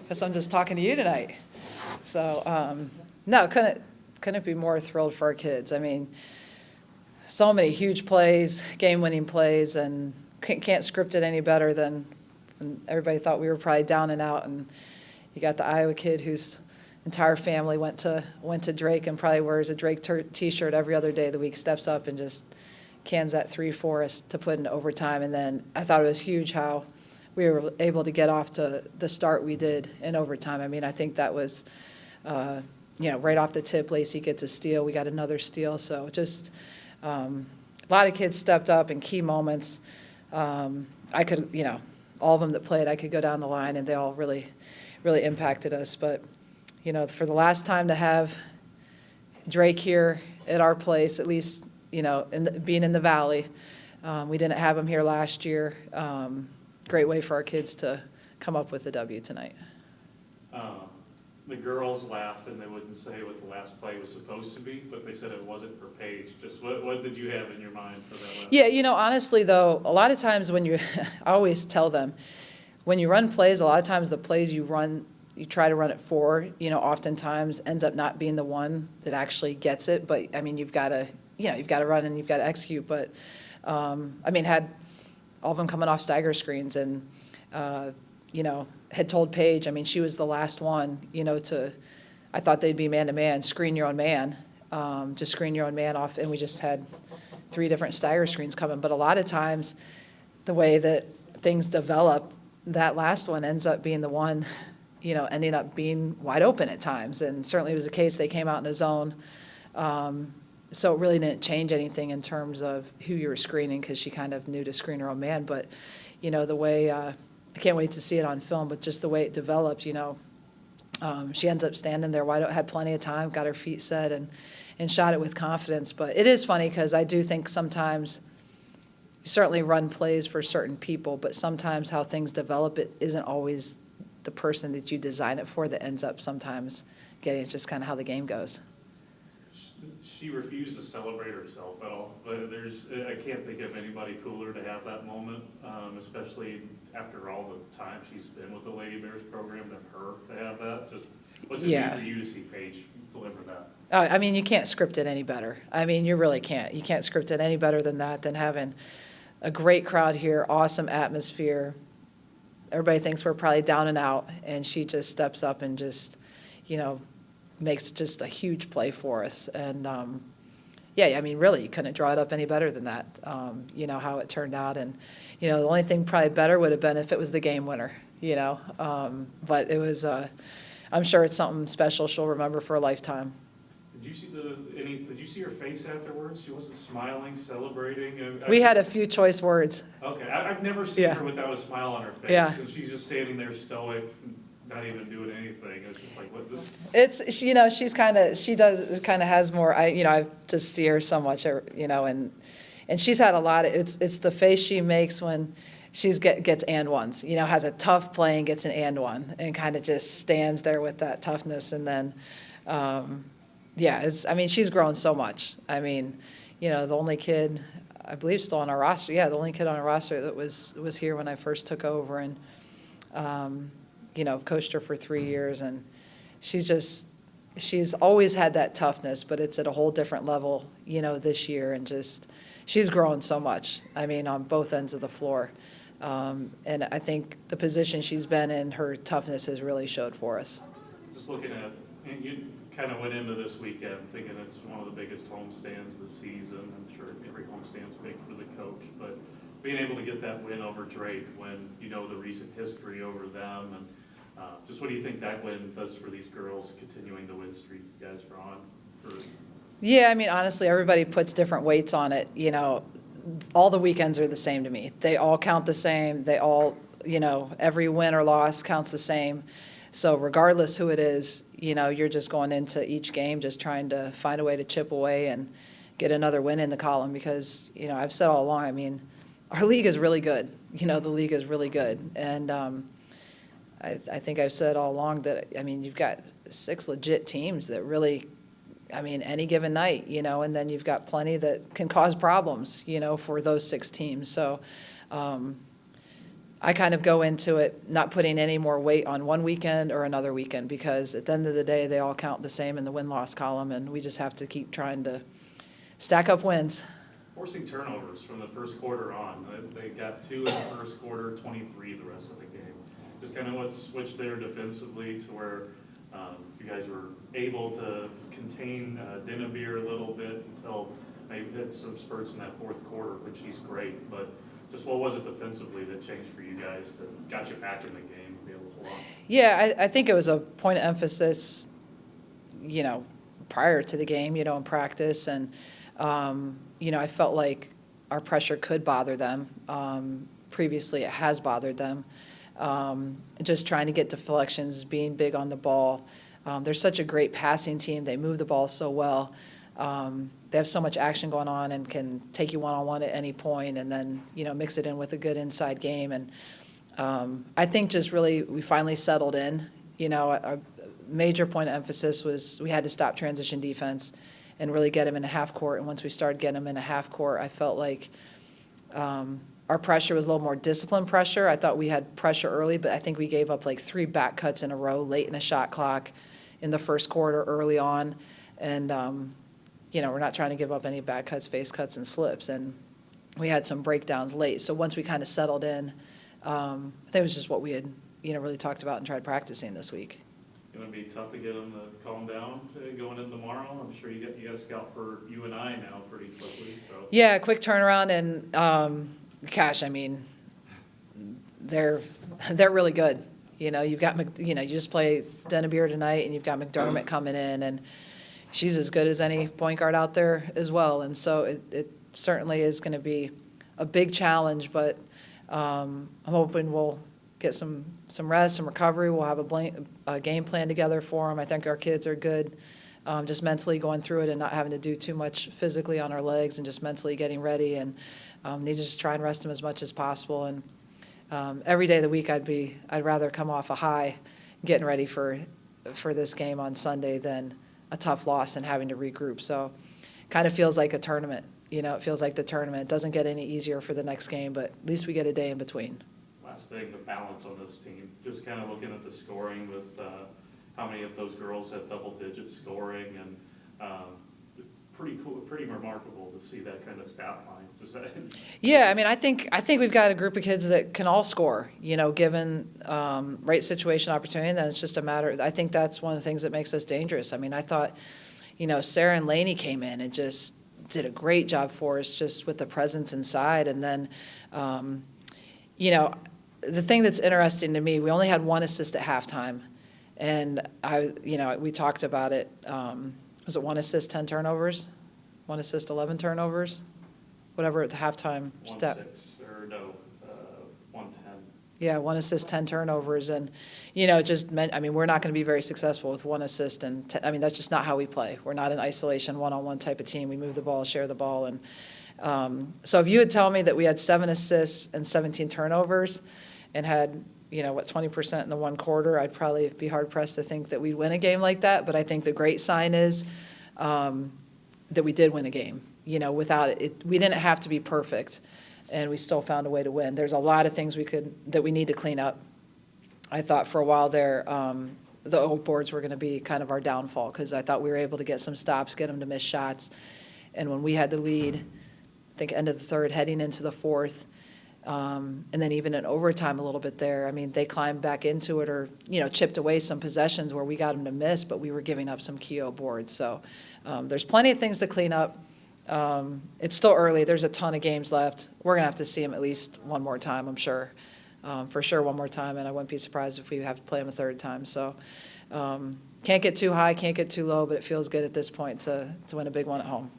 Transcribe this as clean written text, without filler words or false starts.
guess I'm just talking to you tonight. So, no, couldn't be more thrilled for our kids. I mean, so many huge plays, game-winning plays, and can't script it any better than when everybody thought we were probably down and out. And you got the Iowa kid whose entire family went to Drake and probably wears a Drake T-shirt every other day of the week, steps up and just cans that 3 for us to put in overtime. And then I thought it was huge how we were able to get off to the start we did in overtime. I mean, I think that was, right off the tip, Lacey gets a steal. We got another steal. So just a lot of kids stepped up in key moments. I could, all of them that played, I could go down the line, and they all really, really impacted us. But, for the last time to have Drake here at our place, at least, being in the Valley, we didn't have him here last year. Great way for our kids to come up with the W tonight. The girls laughed and they wouldn't say what the last play was supposed to be, but they said it wasn't for Paige. Just what did you have in your mind for that last Yeah, honestly, though, a lot of times when I always tell them, when you run plays, a lot of times the plays you try to run it for, oftentimes ends up not being the one that actually gets it. But, I mean, you've got to run and you've got to execute. But, had all of them coming off stagger screens and, had told Paige, she was the last one, I thought they'd be man-to-man, screen your own man, just screen your own man off. And we just had 3 different stagger screens coming. But a lot of times the way that things develop, that last one ends up being the one, ending up being wide open at times. And certainly it was the case. They came out in a zone. So it really didn't change anything in terms of who you were screening because she kind of knew to screen her own man. But, the way I can't wait to see it on film, but just the way it developed, she ends up standing there wide open, had plenty of time, got her feet set, and shot it with confidence. But it is funny because I do think sometimes you certainly run plays for certain people, but sometimes how things develop, it isn't always the person that you design it for that ends up sometimes getting. It's just kind of how the game goes. She refused to celebrate herself at all, but I can't think of anybody cooler to have that moment, especially after all the time she's been with the Lady Bears program, than her to have that. Just what's it mean for you to see Paige deliver that? You can't script it any better. You really can't. You can't script it any better than that, than having a great crowd here, awesome atmosphere. Everybody thinks we're probably down and out, and she just steps up and just, makes just a huge play for us. And, really, you couldn't draw it up any better than that, how it turned out. And, the only thing probably better would have been if it was the game winner, But it was, I'm sure it's something special she'll remember for a lifetime. Did you see her face afterwards? She wasn't smiling, celebrating? We had a few choice words. Okay, I've never seen her without a smile on her face. Yeah. And she's just standing there stoic, not even doing anything. It's just like, what this? It's, she has more, I just see her so much, and she's had a lot of, it's the face she makes when she's gets and ones, has a tough play and gets an and one and kind of just stands there with that toughness. And then, she's grown so much. The only kid, I believe, still on our roster. Yeah, the only kid on our roster that was here when I first took over, and coached her for 3 years, and she's always had that toughness, but it's at a whole different level, this year, and just she's grown so much. On both ends of the floor, and I think the position she's been in, her toughness has really showed for us. Just looking at, and you kind of went into this weekend thinking it's one of the biggest homestands of the season. I'm sure every homestand's big for the coach, but being able to get that win over Drake when the recent history over them, and just what do you think that win does for these girls continuing the win streak you guys are on? Yeah, honestly, everybody puts different weights on it. All the weekends are the same to me. They all count the same. They all, every win or loss counts the same. So regardless who it is, you're just going into each game just trying to find a way to chip away and get another win in the column because, I've said all along, our league is really good. The league is really good. And I think I've said all along that, you've got 6 legit teams that really, any given night, and then you've got plenty that can cause problems, for those 6 teams. So I kind of go into it not putting any more weight on one weekend or another weekend, because at the end of the day, they all count the same in the win-loss column, and we just have to keep trying to stack up wins. Forcing turnovers from the first quarter on. They got 2 in the first quarter, 23 the rest of the game. Just kind of what switched there defensively to where you guys were able to contain Dinnebeer a little bit until maybe hit some spurts in that fourth quarter, which he's great. But just what was it defensively that changed for you guys that got you back in the game to be able to hold on? Yeah, I think it was a point of emphasis, prior to the game, in practice. And, I felt like our pressure could bother them. Previously, it has bothered them. Just trying to get deflections, being big on the ball. They're such a great passing team. They move the ball so well. They have so much action going on and can take you one-on-one at any point, and then, mix it in with a good inside game. And I think just really we finally settled in. A major point of emphasis was we had to stop transition defense and really get them in a half court. And once we started getting them in a half court, I felt like our pressure was a little more disciplined pressure. I thought we had pressure early, but I think we gave up like 3 back cuts in a row late in the shot clock in the first quarter early on. And, we're not trying to give up any back cuts, face cuts, and slips. And we had some breakdowns late. So once we kind of settled in, I think it was just what we had, really talked about and tried practicing this week. It's going to be tough to get them to calm down going in tomorrow. I'm sure you got to scout for you and I now pretty quickly. So yeah, quick turnaround. And, gosh, I mean, they're really good. You've got, you just play Dinnebeer tonight, and you've got McDermott coming in, and she's as good as any point guard out there as well. And so it certainly is going to be a big challenge, but I'm hoping we'll get some rest, some recovery. We'll have a game plan together for them. I think our kids are good, just mentally going through it and not having to do too much physically on our legs, and just mentally getting ready, and need to just try and rest them as much as possible. And every day of the week I'd rather come off a high getting ready for this game on Sunday than a tough loss and having to regroup. So kind of feels like a tournament. It feels like the tournament. It doesn't get any easier for the next game, but at least we get a day in between. Last thing, the balance on this team. Just kind of looking at the scoring with how many of those girls have double-digit scoring, and pretty cool, pretty remarkable to see that kind of stat line. Yeah, I mean, I think we've got a group of kids that can all score, given right situation, opportunity, and then it's just a matter. I think that's one of the things that makes us dangerous. I mean, I thought, Sarah and Laney came in and just did a great job for us just with the presence inside. And then, the thing that's interesting to me, we only had 1 assist at halftime. And we talked about it. Was it 1 assist, 10 turnovers? 1 assist, 11 turnovers? Whatever at the halftime step. 110. Yeah, 1 assist, 10 turnovers. And, just meant, we're not going to be very successful with 1 assist. And that's just not how we play. We're not an isolation, one-on-one type of team. We move the ball, share the ball. And so if you would tell me that we had 7 assists and 17 turnovers and had, 20% in the 1 quarter, I'd probably be hard-pressed to think that we'd win a game like that. But I think the great sign is that we did win a game. Without it, we didn't have to be perfect, and we still found a way to win. There's a lot of things that we need to clean up. I thought for a while there, the old boards were going to be kind of our downfall, because I thought we were able to get some stops, get them to miss shots. And when we had the lead, I think end of the third, heading into the fourth, and then even in overtime a little bit there, they climbed back into it, or, chipped away some possessions where we got them to miss, but we were giving up some key boards. So there's plenty of things to clean up. It's still early. There's a ton of games left. We're going to have to see them at least one more time, I'm sure. For sure one more time, and I wouldn't be surprised if we have to play them a third time. So can't get too high, can't get too low, but it feels good at this point to win a big one at home.